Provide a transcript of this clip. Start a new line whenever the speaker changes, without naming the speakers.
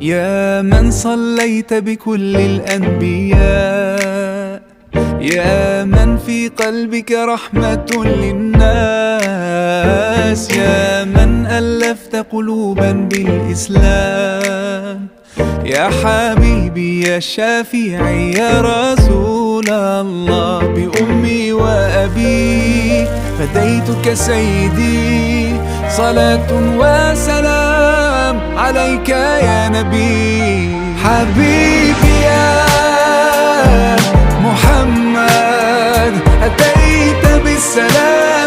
يا من صليت بكل الأنبياء، يا من في قلبك رحمة للناس، يا من ألفت قلوبا بالإسلام، يا حبيبي يا شافعي يا رسول الله، بأمي وأبي فديتك سيدي، صلاة وسلام عليك يا نبي. حبيبي يا محمد أتيت بالسلام